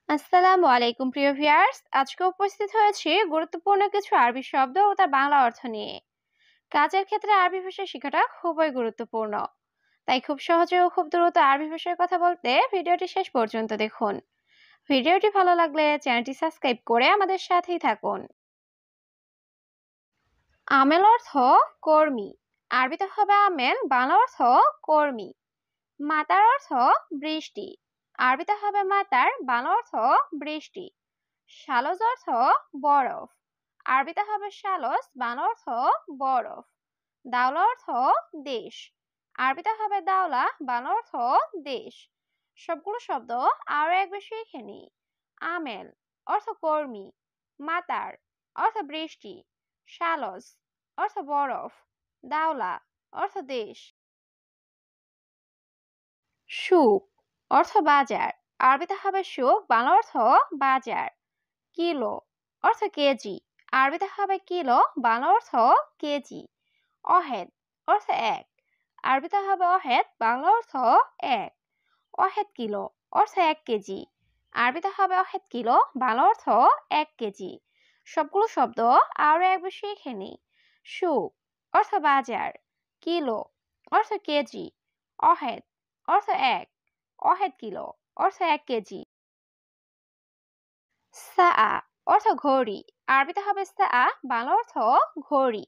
আসসালামু আলাইকুম প্রিয় ভিউয়ার্স, আজকে উপস্থিত হয়েছি গুরুত্বপূর্ণ কিছু আরবি শব্দ ও তার বাংলা অর্থ নিয়ে। কাজের ক্ষেত্রে আরবি ভাষা শেখাটা খুবই গুরুত্বপূর্ণ, তাই খুব সহজে ও খুব দ্রুত আরবি ভাষায় কথা বলতে ভিডিওটি শেষ পর্যন্ত দেখুন। ভিডিওটি ভালো লাগলে চ্যানেলটি সাবস্ক্রাইব করে আমাদের সাথেই থাকুন। আমেল অর্থ কর্মী, আরবিতে হবে আমেল, বাংলা অর্থ কর্মী। মাতার অর্থ বৃষ্টি, আরবিতে হবে মাতার, বাংলা অর্থ বৃষ্টি। শালজ অর্থ বরফ, আরবিতে হবে শালস, বাংলা অর্থ বরফ। দাওলা অর্থ দেশ, আরবিতে হবে দাওলা, বাংলা অর্থ দেশ। সবগুলো শব্দ আরো একবার শিখে নিই। আমেল অর্থ কর্মী, মাতার অর্থ বৃষ্টি, শালস অর্থ বরফ, দাওলা অর্থ দেশ। সুক অর্থ বাজার, আরবিতে হবে সুক, বাংলা অর্থ বাজার। কিলো অর্থ কেজি, আরবিতে হবে কিলো, বাংলা অর্থ কেজি। অহেদ অর্থ এক, আরবিতে হবে অহেদ, বাংলা অর্থ এক। অহেদ কিলো অর্থ 1 কেজি, আরবিতে হবে অহেদ কিলো, বাংলা অর্থ 1 কেজি। সবগুলো শব্দ আরো একবার শিখে নিই। সুক অর্থ বাজার, কিলো অর্থ কেজি, অহেদ অর্থ এক, অহেদ কিলো অর্থ 1 কেজি। সাআ অর্থ ঘড়ি, আরবিতে হবে সাআ, বাংলা অর্থ ঘড়ি।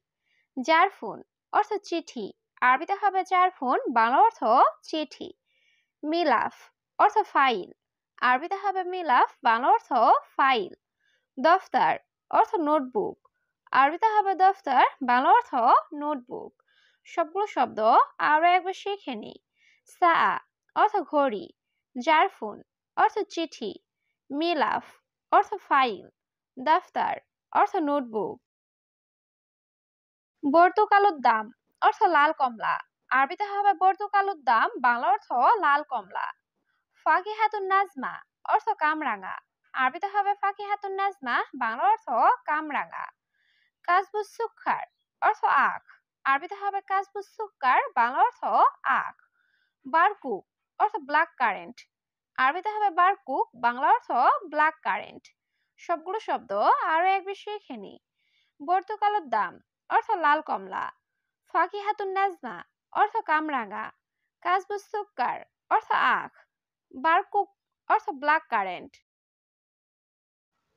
জারফুন অর্থ চিঠি, আরবিতে হবে জারফুন, বাংলা অর্থ চিঠি। মিলাফ অর্থ ফাইল, আরবিতে হবে মিলাফ, বাংলা অর্থ ফাইল। দফতর অর্থ নোটবুক, আরবিতে হবে দফতর, বাংলা অর্থ নোটবুক। সবগুলো শব্দ আরো একবার শিখে নিই। সাআ অর্থ ঘড়ি, জারফুন অর্থ চিঠি, মিলাফ অর্থ ফাইল, দফতর অর্থ নোটবুক। বর্তুকালুর দাম অর্থ লাল কমলা, আরবিতে হবে বর্তুকালুর দাম, বাংলা অর্থ লাল কমলা। ফাকিহাতুন নাজমা অর্থ কামরাঙা, আরবিতে হবে ফাকিহাতুন নাজমা, বাংলা অর্থ কামরাঙা। কাজবুস সুক্কার অর্থ আখ, আরবিতে হবে কাজবুস সুক্কার, বাংলা অর্থ আখ। বারকুক অর্থ ব্ল্যাক কারেন্ট, আরবিতে হবে বারকুক, বাংলা অর্থ ব্ল্যাক কারেন্ট। সবগুলো শব্দ আরো একবার শিখে নিই। বর্তুকালুর দাম অর্থ লাল কমলা, ফাকিহাতুন নাজমা অর্থ কামরাঙা, কাজবুস সুক্কার অর্থ আখ, বারকুক অর্থ ব্ল্যাক কারেন্ট।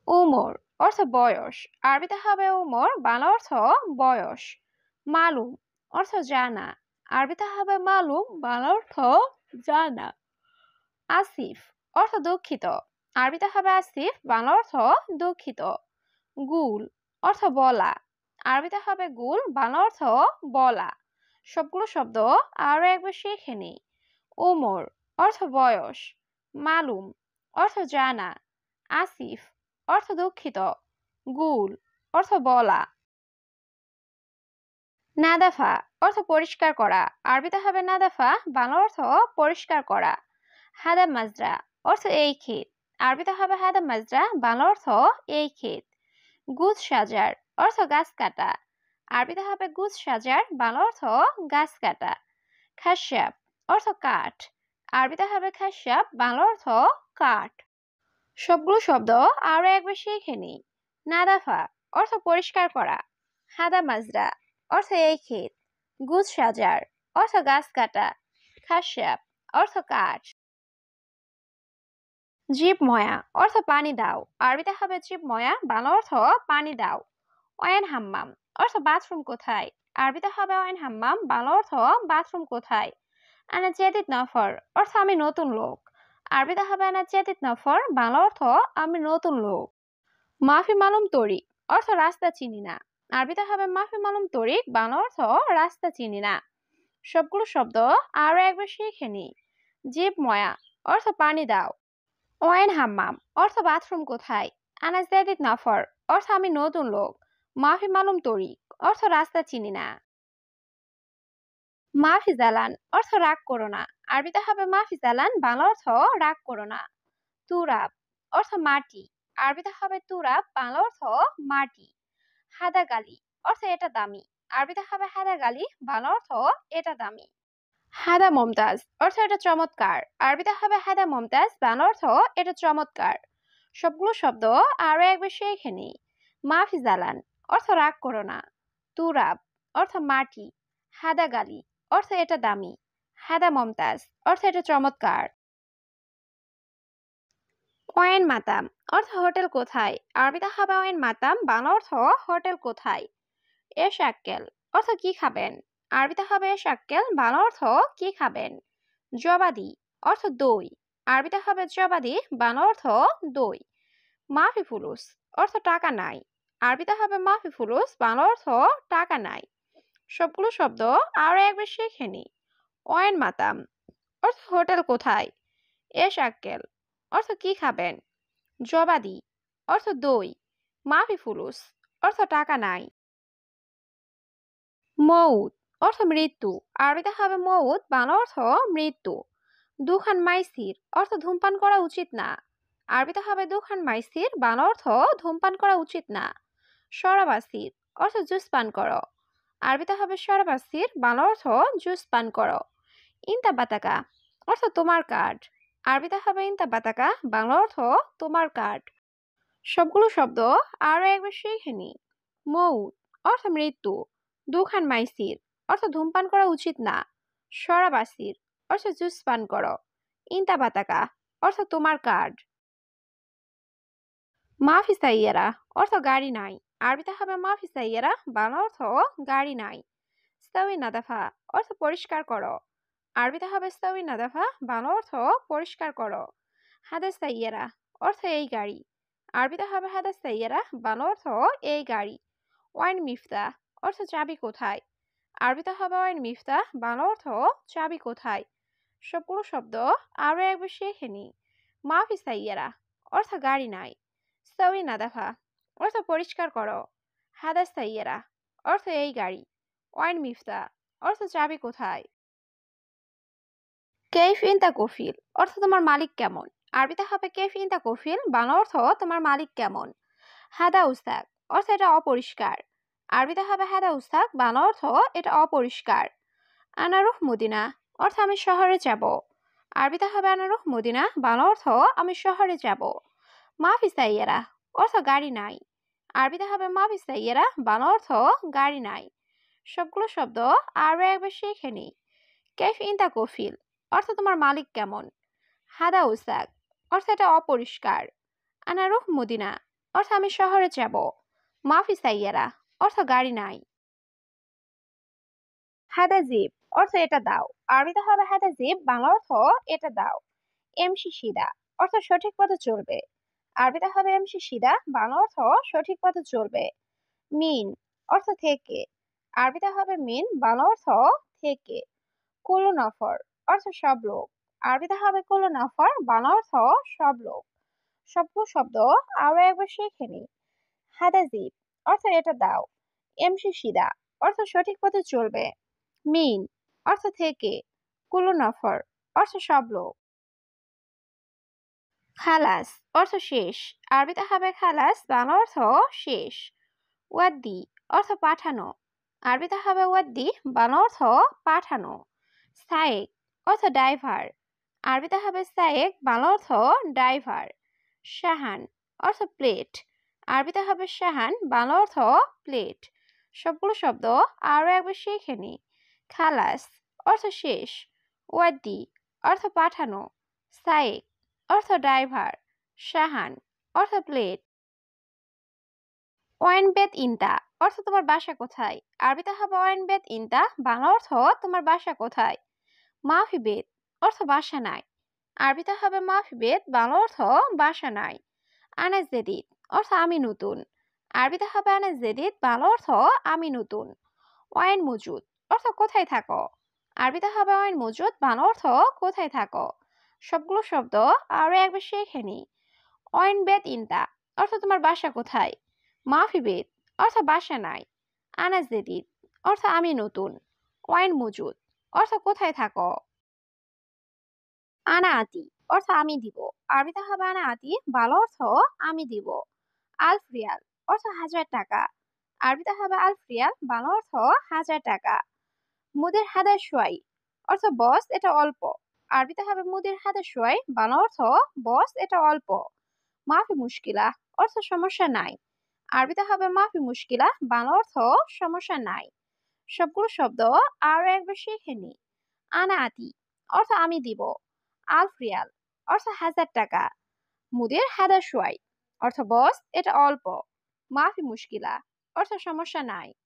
উমর অর্থ বয়স, আরবিতে হবে উমর, বাংলা অর্থ বয়স। মালুম অর্থ জানা, আরবিতে হবে মালুম, বাংলা অর্থ জানা। আসিফ অর্থ দুঃখিত, আরবিতে হবে আসিফ, বাংলা অর্থ দুঃখিত। গুল অর্থ বলা, আরবিতে হবে গুল, বাংলা অর্থ বলা। সবগুলো শব্দ আরো একবার শিখে নিই। ওমর অর্থ বয়স, মালুম অর্থ জানা, আসিফ অর্থ দুঃখিত, গুল অর্থ বলা। নাদাফা অর্থ পরিষ্কার করা, আরবিতে হবে নাদাফা, বাংলা অর্থ পরিষ্কার করা। হাদা মাজরা অর্থ এই ক্ষেত, আরবিতে হবে হাদা মাজরা, বাংলা অর্থ এই ক্ষেত। গুজ সাজার অর্থ গাছ কাটা, আরবিতে হবে গুজ সাজার, বাংলা অর্থ গাছ কাটা। খাসাব অর্থ কাঠ, আরবিতে হবে খাসাব, বাংলা অর্থ কাঠ। সবগুলো শব্দ আরো একবার শিখে নিই। নাদাফা অর্থ পরিষ্কার করা, হাদা মাজরা অর্থ এই ক্ষেত, গুজ সাজার অর্থ গাছ কাটা, খাসাব অর্থ কাঠ। জিব ময়া অর্থ পানি দাও, আরবিতে হবে জিব ময়া, বাংলা অর্থ পানি দাও। ওয়েন হাম্মাম অর্থ বাথরুম কোথায়, আরবিতে হবে ওয়েন হাম্মাম, বাংলা অর্থ বাথরুম কোথায়। আনা জেদিদ নফর অর্থ আমি নতুন লোক, আরবিতে হবে আনা জেদিদ নফর, বাংলা অর্থ আমি নতুন লোক। মাফি মালুম তরিক অর্থ রাস্তা চিনি না, আরবিতে হবে মাফি মালুম তরিক, বাংলা অর্থ রাস্তা চিনি না। সবগুলো শব্দ আরো একবার শিখে নিই। জিব ময়া অর্থ পানি দাও, ওয়াইন হাম্মাম অর্থ বাথরুম কোথায়, আনা জেদিদ নফর অর্থ আমি নতুন লোক, মাফি মালুম তরিক অর্থ রাস্তা চিনি না। মাফি জালান অর্থ রাগ করো না, আরবিতে হবে মাফি জালান, বাংলা অর্থ রাগ করো না। তুরাব অর্থ মাটি, আরবিতে হবে তুরাব, বাংলা অর্থ মাটি। হাদাগালি অর্থ এটা দামি, আরবিতে হবে হাদাগালি, বাংলা অর্থ এটা দামি। হাদা মমতাজ অর্থ এটা চমৎকার, আরবিতে হবে হাদা মমতাজ, বাংলা অর্থ এটা চমৎকার। সবগুলো শব্দ আরো একবার শিখে নিই। মাফি জালান অর্থ রাগ করো না। তুরাব অর্থ মাটি। হাদা গালি অর্থ এটা দামি। হাদা মমতাজ অর্থ এটা চমৎকার। ওয়েন মাতাম অর্থ হোটেল কোথায়। আরবিতে হবে ওয়েন মাতাম, বাংলা অর্থ হোটেল কোথায়। এশ আক্কেল অর্থ কি খাবেন। আরবিতে হবে এশ আক্কেল, বাংলা অর্থ কি খাবেন। জবাদি অর্থ দই। আরবিতে হবে জবাদি, বাংলা অর্থ দই। মাফি ফুলুস অর্থ টাকা নাই। আরবিতে হবে মাফি ফুলুস, বাংলা অর্থ টাকা নাই। সবগুলো শব্দ আরো একবার শিখে নি। ওয়েন মাতাম অর্থ হোটেল কোথায়। এশ আক্কেল অর্থ কি খাবেন। জবাদি অর্থ দই। মাফি ফুলুস অর্থ টাকা নাই। মউত অর্থ মৃত্যু। আরবিতে হবে মউত, বাংলা অর্থ মৃত্যু। দুখান মাইসির অর্থ ধূমপান করা উচিত না। আরবিতে হবে দুখান মাইসির, বাংলা অর্থ ধূমপান করা উচিত না। সরাবাসির অর্থ জুস পান করো। আরবিতে হবে সরাবাসির, বাংলা অর্থ জুস পান করো। ইনতা বাতাকা অর্থ তোমার কার্ড। আরবিতে হবে ইনতা বাতাকা, বাংলা অর্থ তোমার কার্ড। সবগুলো শব্দ আরো একবার শিখে নি। মউত অর্থ মৃত্যু। দুখান মাইসির অর্থ ধূমপান করা উচিত না। সরাবাসির অর্থ জুস পান করো। ইনতা বাতাকা অর্থ তোমার কার্ড। মাফি সাইয়েরা অর্থ গাড়ি নাই। আরবিতে হবে মাফি সাইয়েরা, বাংলা অর্থ গাড়ি নাই। স্তাউই নাদাফা অর্থ পরিষ্কার করো। আরবিতে হবে স্তাউই নাদাফা, বাংলা অর্থ পরিষ্কার করো। হাদা সাইয়েরা অর্থ এই গাড়ি। আরবিতে হবে হাদা সাইয়েরা, বাংলা অর্থ এই গাড়ি। ওয়াইন মিফতা অর্থ চাবি কোথায়। আরবিতে হবে ওয়াইন মিফতা, বাংলা অর্থ চাবি কোথায়। সবগুলো শব্দ আরো একবার শিখে নি। মাফি সাইয়েরা অর্থ গাড়ি নাই। স্তাউই নাদাফা অর্থ পরিষ্কার করো। হাদা সাইয়েরা অর্থ এই গাড়ি। ওয়াইন মিফতা অর্থ চাবি কোথায়। কেইফ ইনতা কফিল অর্থ তোমার মালিক কেমন। আরবিতে হবে কেইফ ইনতা কফিল, বাংলা অর্থ তোমার মালিক কেমন। হাদা উস্তাক অর্থ এটা অপরিষ্কার। আরবিতে হবে হাদা উস্তাক, বাংলা অর্থ এটা অপরিষ্কার। আনারুহ মদিনা অর্থ আমি শহরে যাব। আরবিতে হবে আনারুহ মদিনা, বাংলা অর্থ আমি শহরে যাব। মাফি সাইয়েরা অর্থ গাড়ি নাই। আরবিতে হবে মাফি সাইয়েরা, বাংলা অর্থ গাড়ি নাই। সবগুলো শব্দ আরো একবার শিখে নি। কেফ ইনতা কফিল অর্থ তোমার মালিক কেমন। হাদা উসাক অর্থ এটা অপরিষ্কার। আনারুহ মদিনা অর্থ আমি শহরে যাব। মাফি সাইয়েরা অর্থ গাড়ি নাই। হাদা জিব অর্থ এটা দাও। আরবিতে হবে হাদা জিব, বাংলা অর্থ এটা দাও। এমসি সিদা অর্থ সঠিক পথে চলবে। আরবিতে হবে এমসি সিদা, বাংলা অর্থ সঠিক পথে চলবে। মিন অর্থ থেকে। আরবিতে হবে মিন, বাংলা অর্থ থেকে। কুলু নফর অর্থ সব লোক। আরবিতে হবে কুলু নফর, বাংলা অর্থ সব লোক। সবগুলো শব্দ আরো একবার শিখে নি। হাদা জিব অর্থ এটা দাও। এমসি সিদা অর্থ সঠিক পথে চলবে। মিন অর্থ থেকে। কুলু নফর অর্থ সব লোক। খালাস অর্থ শেষ। আরবিতে হবে খালাস, বাংলা অর্থ শেষ। ওয়াদ্দি অর্থ পাঠানো। আরবিতে হবে ওয়াদ্দি, বাংলা অর্থ পাঠানো। সায়েক অর্থ ড্রাইভার। আরবিতে হবে সায়েক, বাংলা অর্থ ড্রাইভার। শাহান অর্থ প্লেট। আরবিতে হবে শাহান, বাংলা অর্থ প্লেট। সবগুলো শব্দ আরো একবার শিখে নি। খালাস অর্থ শেষ। ওয়াদ্দি অর্থ পাঠানো। সায়েক অর্থ ড্রাইভার। শাহান অর্থ প্লেট। ওয়েন বেত ইনতা অর্থ তোমার বাসা কোথায়। আরবিতে হবে ওয়েন বেত ইনতা, বাংলা অর্থ তোমার বাসা কোথায়। মাফি বেত অর্থ বাসা নাই। আরবিতে হবে মাফি বেত, বাংলা অর্থ বাসা নাই। আনাস জেদিদ অর্থ আমি নতুন। আরবিতে হবে আনাস জেদিদ, বাংলা অর্থ আমি নতুন। ওয়াইন মজুদ অর্থ কোথায় থাকো। আরবিতে হবে ওয়াইন মজুদ, বাংলা অর্থ কোথায় থাকো। সবগুলো শব্দ আরো একবার শিখে নি। ওয়াইন বেত ইনতা অর্থ তোমার বাসা কোথায়। মাফি বেত অর্থ বাসা নাই। আনাস জেদিদ অর্থ আমি নতুন। ওয়াইন মজুদ অর্থ কোথায় থাকো। আনা আতি অর্থ আমি দিব। আরবিতে হবে আনা আতি, বাংলা অর্থ আমি দিব। আলফ রিয়াল অর্থ 1000 টাকা। আরবিতে হবে আলফ রিয়াল, বাংলা অর্থ 1000 টাকা। মুদির হাদা সোয়াই অর্থ বস এটা অল্প। আরবিতে হবে মুদির হাদা সোয়াই, বাংলা অর্থ বস এটা অল্প। মাফি মুশকিলা অর্থ সমস্যা নাই। আরবিতে হবে মাফি মুশকিলা, বাংলা অর্থ সমস্যা নাই। সবগুলো শব্দ আরো একবার শিখে নি। আনা আতি অর্থ আমি দিব। আলফ রিয়াল অর্থ 1000 টাকা। মুদির হাদা সোয়াই অর্থ বস এটা অল্প। মাফি মুশকিলা অর্থ সমস্যা নাই।